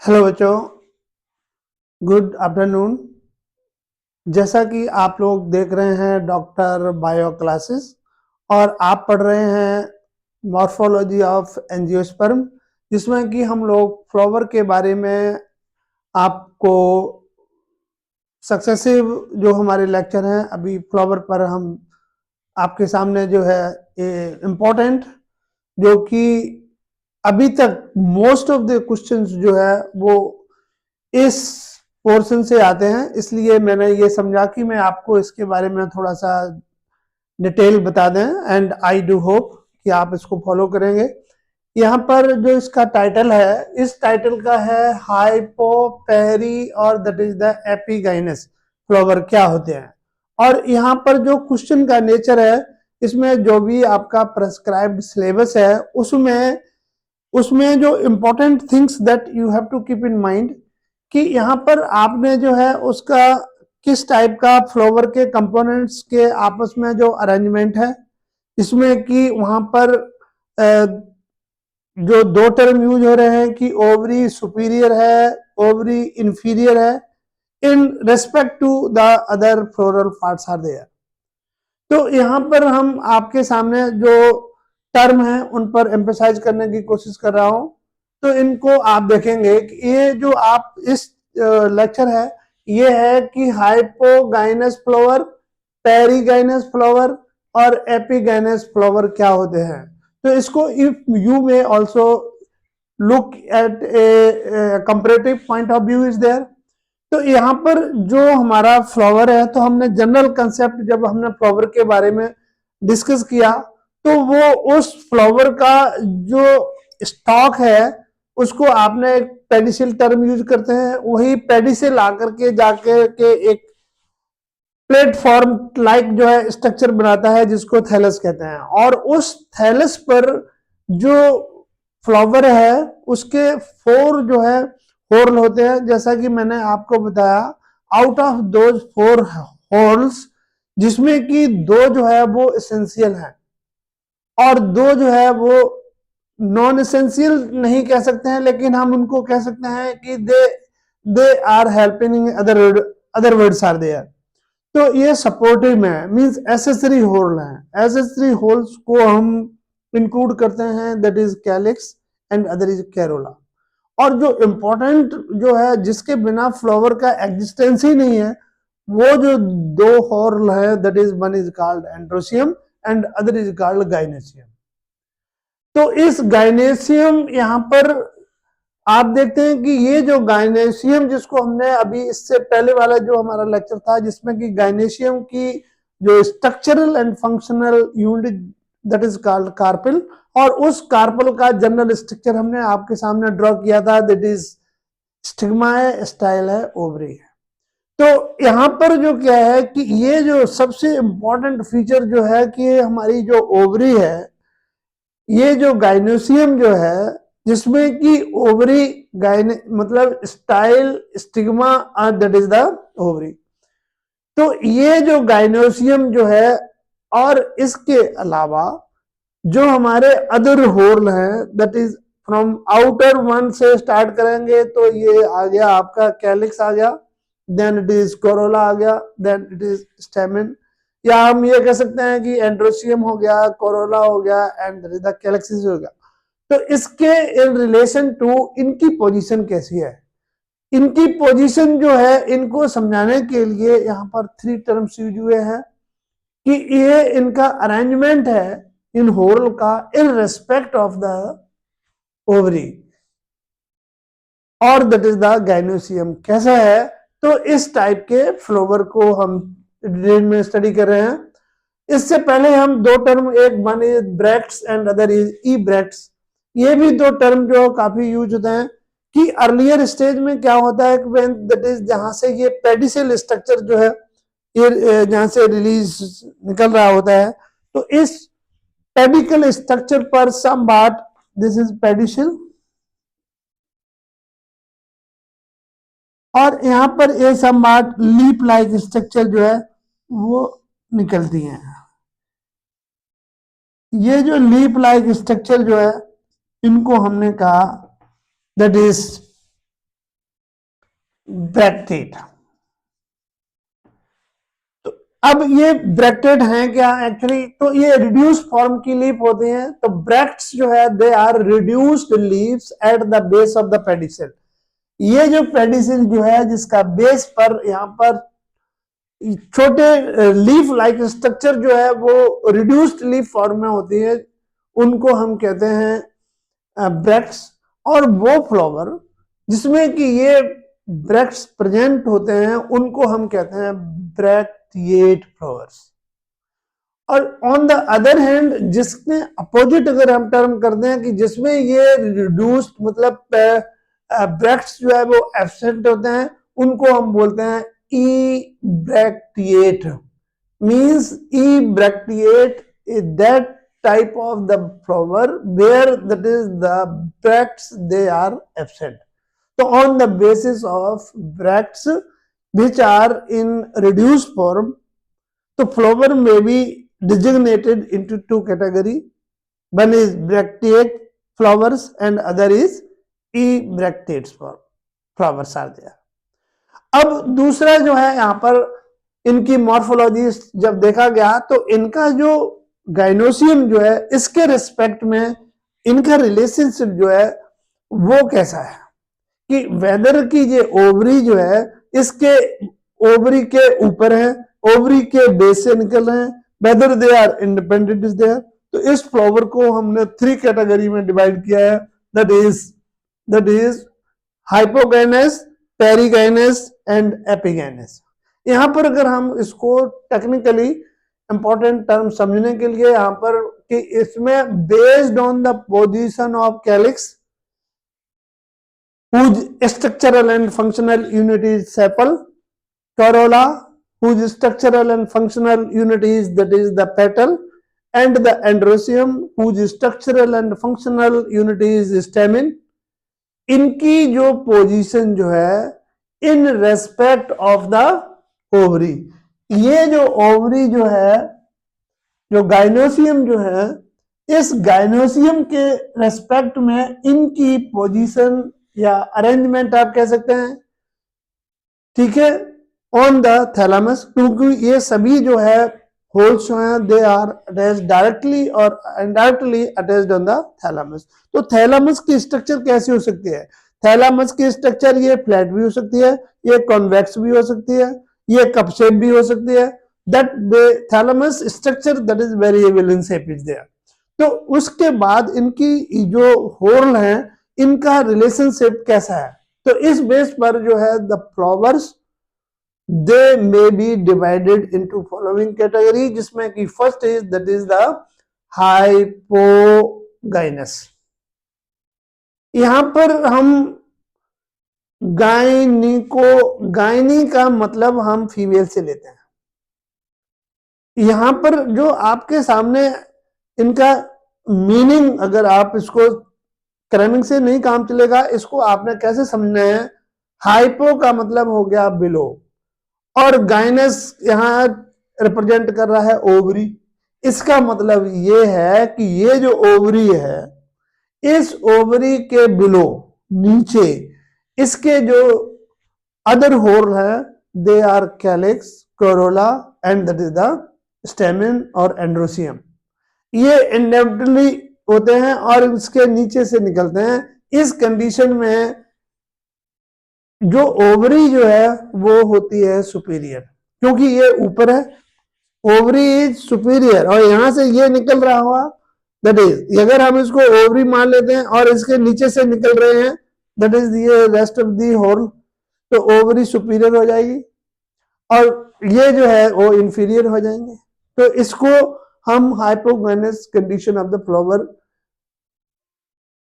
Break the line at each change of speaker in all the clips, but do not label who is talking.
Hello बच्चों, good afternoon. जैसा कि आप लोग देख रहे हैं डॉक्टर बायो क्लासेस और आप पढ़ रहे हैं मॉर्फोलॉजी ऑफ एंजियोस्पर्म, जिसमें कि हम लोग फ्लावर के बारे में आपको सक्सेसिव जो हमारे लेक्चर हैं अभी फ्लावर पर हम आपके सामने जो है इम्पोर्टेंट, जो कि अभी तक मोस्ट ऑफ द क्वेश्चंस जो है वो इस पोर्शन से आते हैं, इसलिए मैंने ये समझा कि मैं आपको इसके बारे में थोड़ा सा डिटेल बता दें एंड आई डू होप कि आप इसको फॉलो करेंगे। यहाँ पर जो इसका टाइटल है, इस टाइटल का है हाइपोपेरी और that is the epigynous flower क्या होते हैं। और यहाँ पर जो क्वेश्चन का नेचर है, इसमें जो भी आपका प्रेस्क्राइब्ड सिलेबस है उसमें उसमें जो important things that you have to keep in mind कि यहाँ पर आपने जो है उसका किस टाइप का फ्लावर के कंपोनेंट्स के आपस में जो अरेंजमेंट है, इसमें कि वहां पर जो दो टर्म यूज हो रहे हैं कि ओवरी सुपीरियर है, ओवरी इंफीरियर है, in respect to the other floral parts are there. तो यहाँ पर हम आपके सामने जो टर्म है उन पर एम्फेसाइज करने की कोशिश कर रहा हूं। तो इनको आप देखेंगे कि ये जो आप इस लेक्चर है ये है कि हाइपोगाइनस फ्लावर, पेरीगाइनस फ्लावर और एपिगाइनस फ्लावर क्या होते हैं। तो इसको if you may also look at a comparative point of view is there. तो यहाँ पर जो हमारा फ्लावर है, तो हमने जनरल कंसेप्ट जब हमने फ्लावर के बारे में डिस्कस किया तो वो उस फ्लावर का जो स्टॉक है उसको आपने एक पेडिसिल टर्म यूज करते हैं, वही पेडिसिल आकर के जाकर के एक प्लेटफॉर्म लाइक जो है स्ट्रक्चर बनाता है जिसको थैलस कहते हैं। और उस थैलस पर जो फ्लावर है उसके 4 जो है होल होते हैं, जैसा कि मैंने आपको बताया। आउट ऑफ दोज 4 होल्स, जिसमें कि 2 जो है वो एसेंशियल है और 2 जो है वो नॉन एसेंशियल नहीं कह सकते हैं, लेकिन हम उनको कह सकते हैं कि they are helping other words are there. तो ये सपोर्टिव में मींस एसेसरी होल है। एसेसरी होल्स को हम इंक्लूड करते हैं, that is calyx and other is corolla. और जो इम्पोर्टेंट जो है जिसके बिना फ्लावर का एग्जिस्टेंस ही नहीं है, वो जो 2 हॉर्ल है, that is one is called androecium and other is called gynoecium. तो इस गाइनेसियम यहाँ पर आप देखते हैं कि ये जो गाइनेशियम जिसको हमने अभी इससे पहले वाला जो हमारा लेक्चर था जिसमें कि गाइनेशियम की जो structural and functional unit that is called carpel, और उस कार्पल का जनरल स्ट्रक्चर हमने आपके सामने ड्रॉ किया था, दैट इज स्टिग्मा है, स्टाइल है, ओवरी है। तो यहाँ पर जो क्या है कि ये जो सबसे इंपॉर्टेंट फीचर जो है कि हमारी जो ओवरी है, ये जो गाइनोसियम जो है जिसमें कि ओवरी गाइने मतलब style stigma that is the ovary. तो ये जो गाइनोसियम जो है, और इसके अलावा जो हमारे अदर होल हैं, that is from outer one से स्टार्ट करेंगे तो ये आ गया आपका कैलिक्स आ गया, देन इट इज कोरोला आ गया, देन इट इज स्टेमन, या हम ये कह सकते हैं कि एंड्रोसियम हो गया, कोरोला हो गया एंड द कैलिक्सिस हो गया। तो इसके इन रिलेशन टू इनकी पोजीशन कैसी है, इनकी पोजीशन जो है इनको समझाने के लिए यहाँ पर 3 टर्म्स यूज हुए हैं कि ये इनका अरेंजमेंट है इन होल का in respect of the ovary, और दैट इज द गाइनोसियम कैसा है। तो इस टाइप के फ्लावर को हम डिटेल में स्टडी कर रहे हैं। इससे पहले हम 2 टर्म, एक one is bracts and other is E bracts, ये भी 2 टर्म जो काफी यूज होते हैं कि अर्लियर स्टेज में क्या होता है कि दैट इज जहां से ये पेडिसिल स्ट्रक्चर जो है ये जहां से रिलीज निकल रहा होता है, तो इस पेडिकल स्ट्रक्चर पर some part, this is pedicel, और यहाँ पर ये some part leaf like structure जो है वो निकलती हैं। ये जो लीप लाइक स्ट्रक्चर जो है इनको हमने कहा दैट इज ब्रैक्टेट। तो अब ये ब्रैक्टेट हैं क्या एक्चुअली, तो ये रिड्यूस फॉर्म की लीफ होती हैं। तो ब्रैक्ट्स जो है they are reduced leaves at the base of the pedicel. ये जो पेडिसल जो है जिसका बेस पर यहाँ पर छोटे लीफ लाइक स्ट्रक्चर जो है वो रिड्यूस्ड लीफ फॉर्म में होती है, उनको हम कहते हैं ब्रैक्ट्स। और वो फ्लावर जिसमें कि ये ब्रैक्ट्स प्रेजेंट होते हैं उनको हम कहते हैं ब्रैक्टिएट फ्लावर्स। और ऑन द अदर हैंड जिसमें अपोजिट अगर हम टर्म करते हैं कि जिसमें ये रिड्यूस्ड मतलब ब्रैक्ट्स जो है वो एब्सेंट होते हैं, उनको हम बोलते हैं ebracteate। means ebracteate is that type of the flower where that is the bracts they are absent. So on the basis of bracts which are in reduced form, the flower may be designated into two categories. One is bracteate flowers and other is ebracteate flowers are there. अब दूसरा जो है यहाँ पर इनकी morphology जब देखा गया तो इनका जो गाइनोसियम जो है इसके रिस्पेक्ट में इनका रिलेशनशिप जो है वो कैसा है कि वेदर की ये ओवरी जो है इसके ओवरी के ऊपर है, ओवरी के बेस से निकल रहे हैं, whether they are independent is there. तो इस फ्लावर को हमने 3 कैटेगरी में डिवाइड किया है, that is hypogynous, perigynous and epigynous. यहां पर अगर हम इसको टेक्निकली इंपॉर्टेंट टर्म समझने के लिए यहां पर कि इसमें based on the position of calyx whose structural and functional unit is sepal, corolla whose structural and functional unit is that is the petal, and the androecium whose structural and functional unit is stamen। इनकी जो position जो है in respect of the ovary, ये जो ovary जो है जो gynoecium जो है इस गाइनोसियम के रेस्पेक्ट में इनकी पोजीशन या अरेंजमेंट आप कह सकते हैं, ठीक है, ऑन द थैलामस। क्योंकि ये सभी जो है होल्स जो हैं दे आर अटैच्ड डायरेक्टली और indirectly attached on the thalamus. तो थैलामस की स्ट्रक्चर कैसी हो सकती है? थैलामस की स्ट्रक्चर ये फ्लैट भी हो सकती है, ये कॉन्वेक्स भी हो सकती है, ये कप शेप भी हो सकती है। That thalamus structure that is variable in shape is there. तो उसके बाद इनकी जो होल है इनका रिलेशनशिप कैसा है, तो इस बेस पर जो है the flowers they may be divided into following category, जिसमें कि first is that is the hypogynous. यहां पर हम गायनी का मतलब हम फीमेल से लेते हैं। यहां पर जो आपके सामने इनका मीनिंग अगर आप इसको क्रमिंग से नहीं काम चलेगा, इसको आपने कैसे समझना है? हाइपो का मतलब हो गया बिलो और गाइनस यहां रिप्रेजेंट कर रहा है ओवरी। इसका मतलब ये है कि ये जो ओवरी है इस ओवरी के बिलो नीचे इसके जो अदर होल है they are calyx, corolla and that is the stamen और एंड्रोसियम। ये इनडेप्टली होते हैं और इसके नीचे से निकलते हैं। इस कंडीशन में जो ओवरी जो है वो होती है सुपीरियर, क्योंकि ये ऊपर है, ओवरी इज सुपीरियर और यहां से ये निकल रहा हुआ दैट इज, अगर हम इसको ओवरी मान लेते हैं और इसके नीचे से निकल रहे हैं दैट इज ये रेस्ट ऑफ दी होल, तो ओवरी सुपीरियर हो जाएगी और ये जो है वो इंफीरियर हो जाएंगे। तो इसको हम hypogynous condition of the flower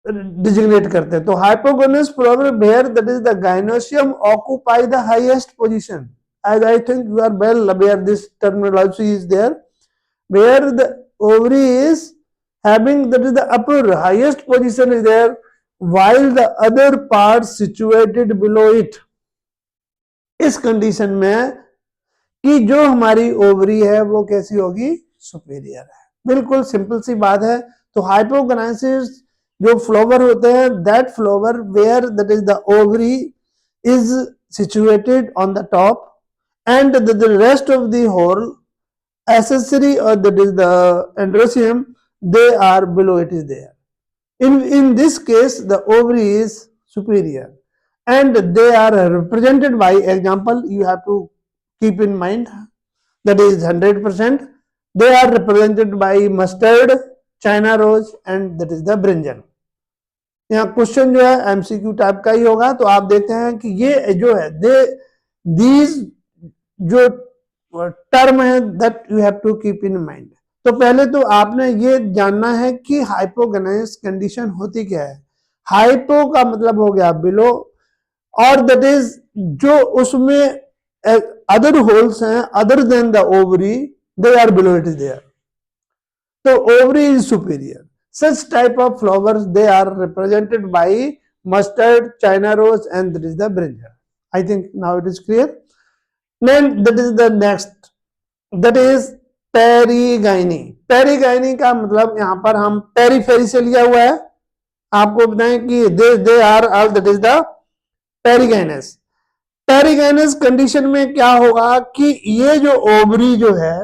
designate करते हैं। तो hypogynous flower where that is the gynoecium occupy the highest position, as I think you are well aware this terminology is there, where the ovary is having that is the upper highest position is there while the other parts situated below it। इस condition में कि जो हमारी ovary है वो कैसी होगी? Superior है। बिल्कुल सिंपल सी बात है। तो हाइपोगोनाइसिस जो फ्लावर होते हैं that flower where that is the ovary is situated on the top, and the rest of the whole accessory, or that is the androcium, they are below it is there. In this case, the ovary is superior, and they are represented by example. You have to keep in mind that is 100%. They are represented by mustard, China rose, and that is the brinjal. यहाँ question जो है MCQ type का ही होगा, तो आप देखते हैं कि ये जो है दीज जो टर्म है that you have to keep in mind. तो पहले तो आपने ये जानना है कि हाइपोगेनाइज कंडीशन होती क्या है। हाइपो का मतलब हो गया बिलो, और दैट इज जो उसमें अदर होल्स हैं other than the ovary, they are below it is there, तो ovary is superior. Such type of flowers, they are represented by mustard, China rose, and that is the brinjal. I think now it is clear. Then that is the next, that is पेरीगाइनी। पेरीगाइनी का मतलब यहाँ पर हम periphery से लिया हुआ है। आपको बताएं कि they are all that is the perigynous. Perigynous condition में क्या होगा कि ये जो ओवरी जो है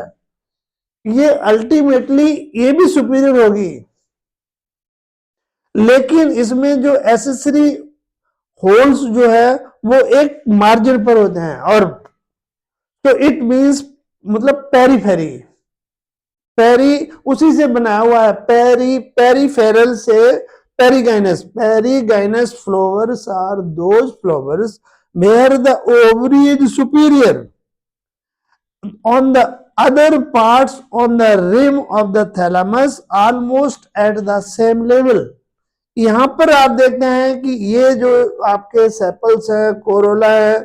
ये अल्टीमेटली ये भी सुपीरियर होगी, लेकिन इसमें जो एसेसरी होल्स जो है वो एक मार्जिन पर होते हैं, और तो इट मींस मतलब पेरीफेरी, पेरी उसी से बनाया हुआ है, पेरीफेरल से perigynous. Perigynous flowers are those flowers where the ovary is superior on the other parts on the rim of the thalamus almost at the same level। यहां पर आप देखते हैं कि ये जो आपके सेपल्स है, कोरोला है,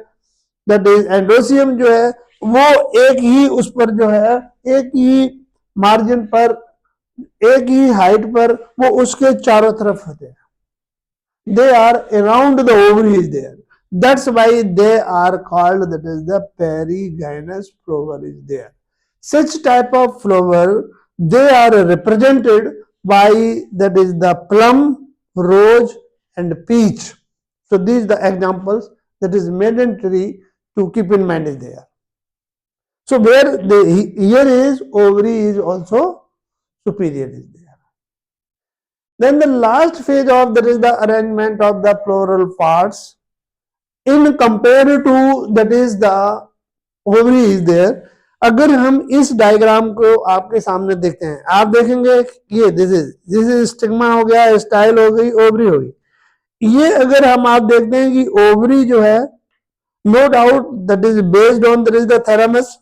दैट इज एंड्रोसियम जो है वो एक ही उस पर जो है एक ही मार्जिन पर एक ही हाइट पर वो उसके चारों तरफ होते हैं। They are around the ovary is there, that's why they are called, that is the perigynous flower is there। Such type of flower, they are represented by, that is the plum, rose, and peach। So these the examples that is mandatory to keep in mind is there। So where the here is ovary is also superior is there। Then the last phase of, that is the arrangement of the floral parts in compared to, that is the ovary is there। अगर हम इस diagram को आपके सामने देखते हैं, आप देखेंगे ये दिस इज स्टिग्मा हो गया, स्टाइल हो गई, ओवरी हो गई। ये अगर हम आप देखते हैं कि ओवरी जो है no doubt that is based on, that is the thalamus.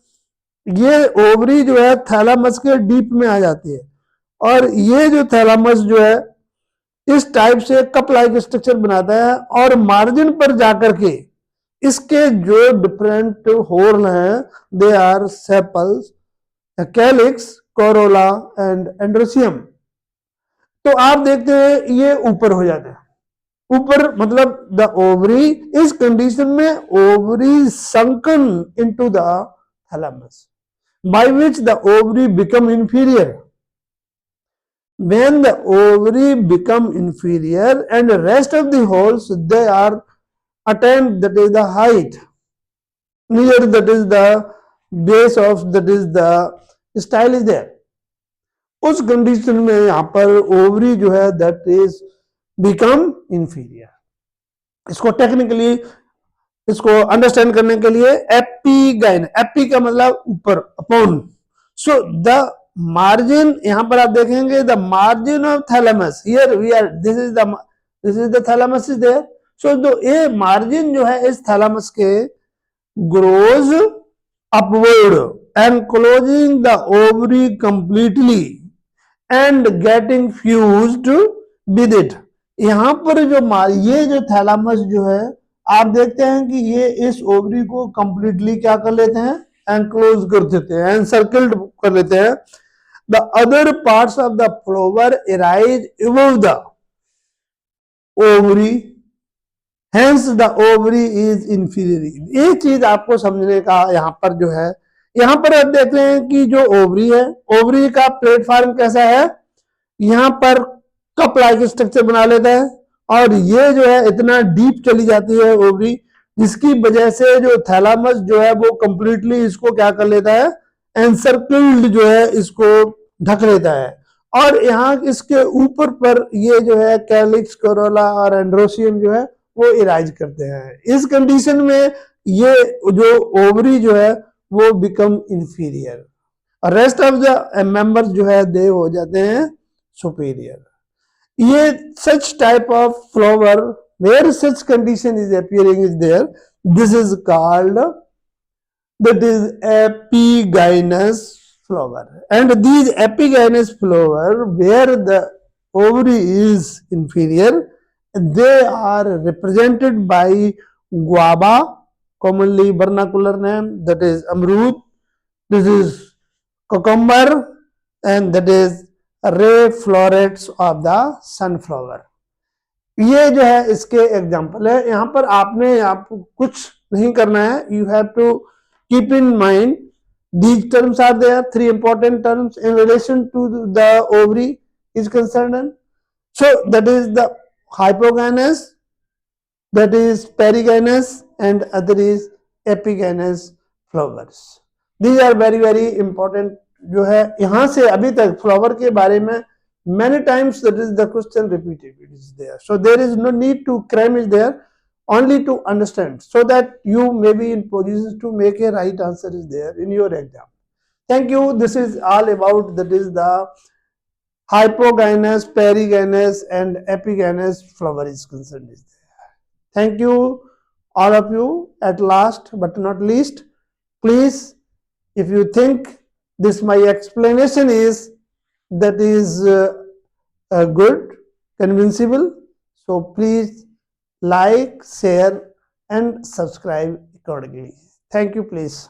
ये ओवरी जो है थैलामस के डीप में आ जाती है, और ये जो थैलामस जो है इस टाइप से कप लाइक स्ट्रक्चर बनाता है, और मार्जिन पर जाकर के इसके जो डिफरेंट होल हैं they are sepals, calyx, corolla and androecium. तो आप देखते हैं ये ऊपर हो जाते हैं, ऊपर मतलब द ओवरी इस कंडीशन में ovary sunken into the thalamus by which the ovary become inferior. When the ovary become inferior and the rest of the holes, they are attained, that is the height near, that is the base of, that is the style is there। उस condition में यहाँ पर ovary जो है that is become inferior. इसको technically इसको understand करने के लिए एपीगाइन, एपी का मतलब ऊपर, अपॉन। सो द मार्जिन यहां पर आप देखेंगे the margin of thalamus, here we are, this is the thalamus is there. So जो ये मार्जिन जो है इस थैलामस के grows upward and closing the ovary completely and getting fused with it. यहां पर जो ये जो थैलामस जो है आप देखते हैं कि ये इस ओवरी को कंप्लीटली क्या कर लेते हैं, एनक्लोज कर देते हैं, एनसर्कल्ड कर लेते हैं। The other parts of the flower arise above the ovary, hence the ovary is inferior। ये चीज आपको समझने का यहाँ पर जो है, यहाँ पर आप देखते हैं कि जो ओवरी है, ओवरी का प्लेटफॉर्म कैसा है, यहाँ पर कप लाइक स्ट्रक्चर बना लेता है, और ये जो है इतना डीप चली जाती है ओवरी, जिसकी वजह से जो थैलामस जो है वो कंप्लीटली इसको क्या कर लेता है, एनसर्कल्ड जो है इसको ढक लेता है, और यहाँ इसके ऊपर पर ये जो है कैलिक्स, कोरोला और एंड्रोसियम जो है वो इराइज करते हैं। इस कंडीशन में ये जो ओवरी जो है वो बिकम इंफीरियर, और रेस्ट ऑफ द मेंबर्स जो है दे हो जाते हैं सुपीरियर। ये such type of flower where such condition is appearing is there, this is called, that is epigynous flower. And these epigynous flower where the ovary is inferior, they are represented by guava, commonly vernacular name, that is amrud, this is cucumber, and that is ray florets of the sunflower. ये जो है इसके example है। यहाँ पर आपने आपको कुछ नहीं करना है, you have to keep in mind these terms are there, 3 important terms in relation to the ovary is concerned. So that is the hypogynous, that is perigynous, and other is epigynous flowers. These are very very important जो है। यहाँ से अभी तक flower के बारे में many times that is the question repeated, it is there, so there is no need to cram it there, only to understand, so that you may be in position to make a right answer is there in your exam. Thank you. This is all about, that is the hypogynous, perigynous and epigynous flower is concerned is there. Thank you all of you. At last but not least, please, if you think this my explanation is, that is good, convincible, so please like, share and subscribe accordingly. Thank you. Please.